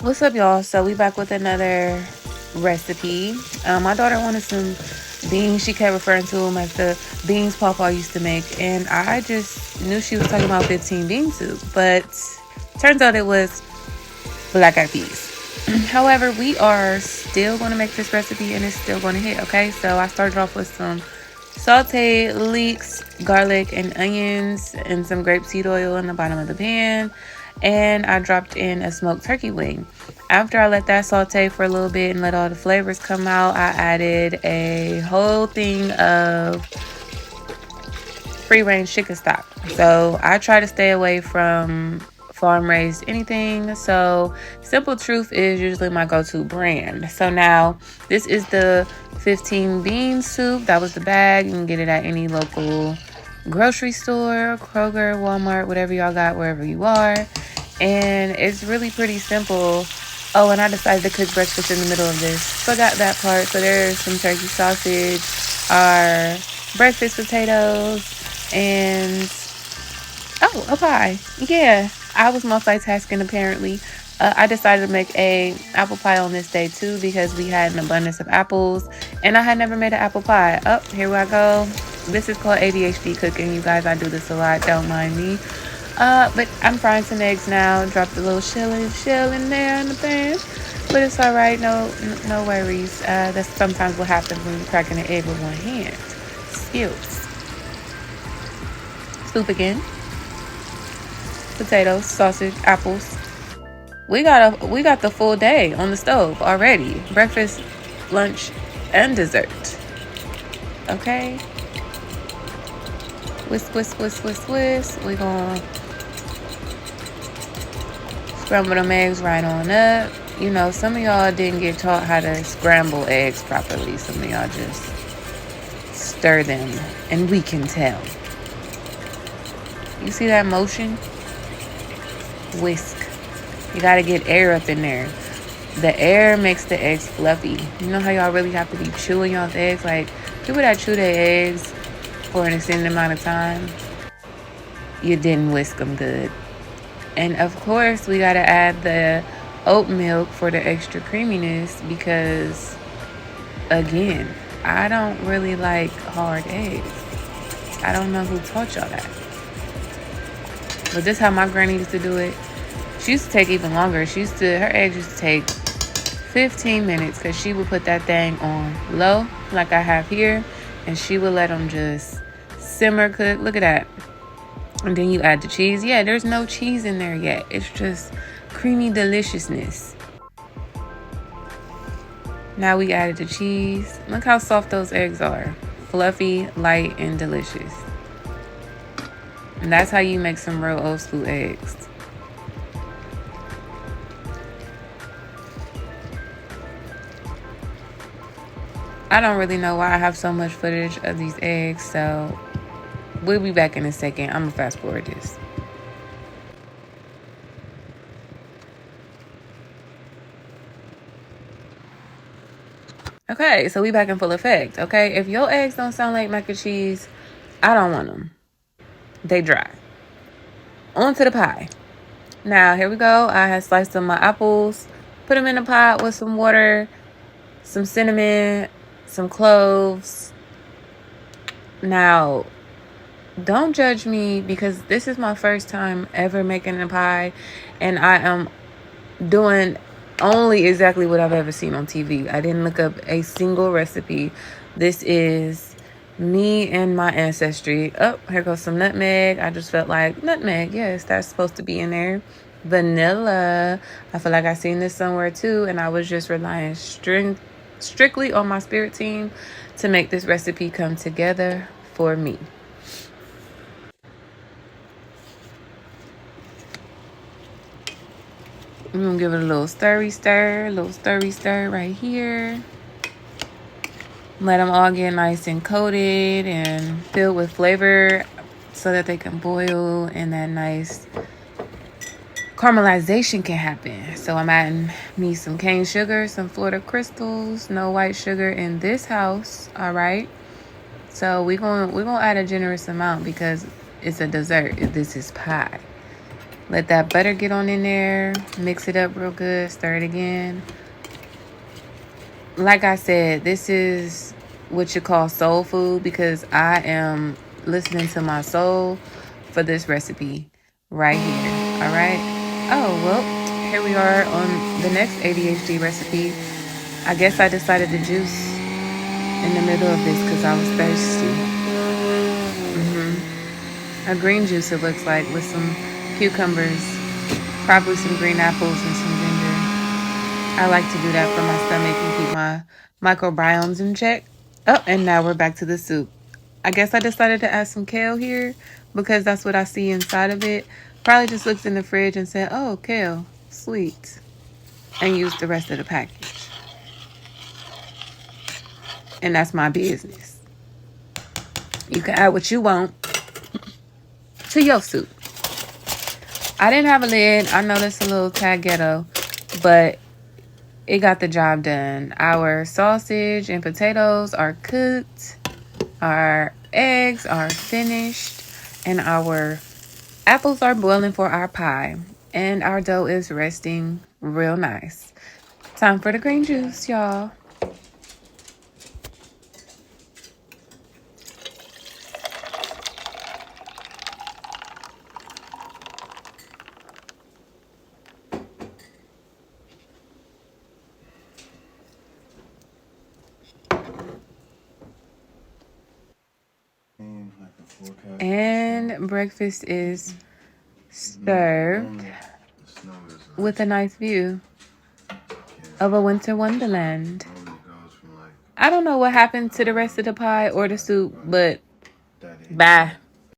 What's up, y'all? So we back with another recipe. My daughter wanted some beans. She kept referring to them as the beans Papa used to make, and I just knew she was talking about 15 bean soup, but turns out it was black eyed peas. However, we are still going to make this recipe, and it's still going to hit. Okay, so I started off with some sauteed leeks, garlic, and onions, and some grapeseed oil in the bottom of the pan. And I dropped in a smoked turkey wing. After I let that saute for a little bit and let all the flavors come out, I added a whole thing of free range chicken stock. So I try to stay away from farm raised anything. So Simple Truth is usually my go-to brand. So now this is the 15 bean soup. That was the bag. You can get it at any local grocery store, Kroger, Walmart, whatever y'all got, wherever you are. And it's really pretty simple. Oh, and I decided to cook breakfast in the middle of this. Forgot that part. So there's some turkey sausage, our breakfast potatoes, and a pie. Yeah, I was multitasking apparently. I decided to make a apple pie on this day too because we had an abundance of apples and I had never made an apple pie. Oh, here I go. This is called ADHD cooking, you guys. I do this a lot, don't mind me. But I'm frying some eggs now. Dropped a little shell in there in the pan. But it's all right, no worries. That's sometimes what happens when you're cracking an egg with one hand. Skills. Soup again. Potatoes, sausage, apples. We got the full day on the stove already. Breakfast, lunch, and dessert. Okay. Whisk. We gonna scramble them eggs right on up. You know, some of y'all didn't get taught how to scramble eggs properly. Some of y'all just stir them, and we can tell. You see that motion? Whisk. You gotta get air up in there. The air makes the eggs fluffy. You know how y'all really have to be chewing y'all's eggs? Like, people that chew their eggs for an extended amount of time, you didn't whisk them good. And of course, we gotta add the oat milk for the extra creaminess because, again, I don't really like hard eggs. I don't know who taught y'all that. But this is how my granny used to do it. She used to take even longer. Her eggs used to take 15 minutes because she would put that thing on low like I have here, and she would let them just simmer cook. Look at that. And then you add the cheese. Yeah, there's no cheese in there yet. It's just creamy deliciousness. Now we added the cheese. Look how soft those eggs are. Fluffy, light, and delicious. And that's how you make some real old school eggs. I don't really know why I have so much footage of these eggs, so we'll be back in a second. I'm gonna fast forward this. Okay, so we back in full effect. Okay, if your eggs don't sound like mac and cheese, I don't want them. They dry. On to the pie. Now, here we go. I have sliced up my apples, put them in a pot with some water, some cinnamon, some cloves. Now, don't judge me because this is my first time ever making a pie, and I am doing only exactly what I've ever seen on TV. I didn't look up a single recipe. This is me and my ancestry. Oh, here goes some nutmeg. I just felt like nutmeg. Yes, that's supposed to be in there. Vanilla. I feel like I seen this somewhere too, and I was just relying strictly on my spirit team to make this recipe come together for me. I'm gonna give it a little stirry stir right here. Let them all get nice and coated and filled with flavor so that they can boil and that nice caramelization can happen. So I'm adding me some cane sugar, some Florida crystals, no white sugar in this house. All right. So we're gonna add a generous amount because it's a dessert. This is pie. Let that butter get on in there. Mix it up real good. Stir it again. Like I said, this is what you call soul food because I am listening to my soul for this recipe right here. All right. Oh, well, here we are on the next ADHD recipe. I guess I decided to juice in the middle of this because I was thirsty. A green juice, it looks like, with some cucumbers, probably some green apples and some ginger. I like to do that for my stomach and keep my microbiomes in check. Oh, and now we're back to the soup. I guess I decided to add some kale here because that's what I see inside of it. Probably just looked in the fridge and said, oh, kale, sweet, and used the rest of the package. And that's my business. You can add what you want to your soup. I didn't have a lid. I know that's a little tad ghetto, but it got the job done. Our sausage and potatoes are cooked. Our eggs are finished. And our apples are boiling for our pie. And our dough is resting real nice. Time for the green juice, y'all. And breakfast is served with a nice view of a winter wonderland. I don't know what happened to the rest of the pie or the soup, but bye.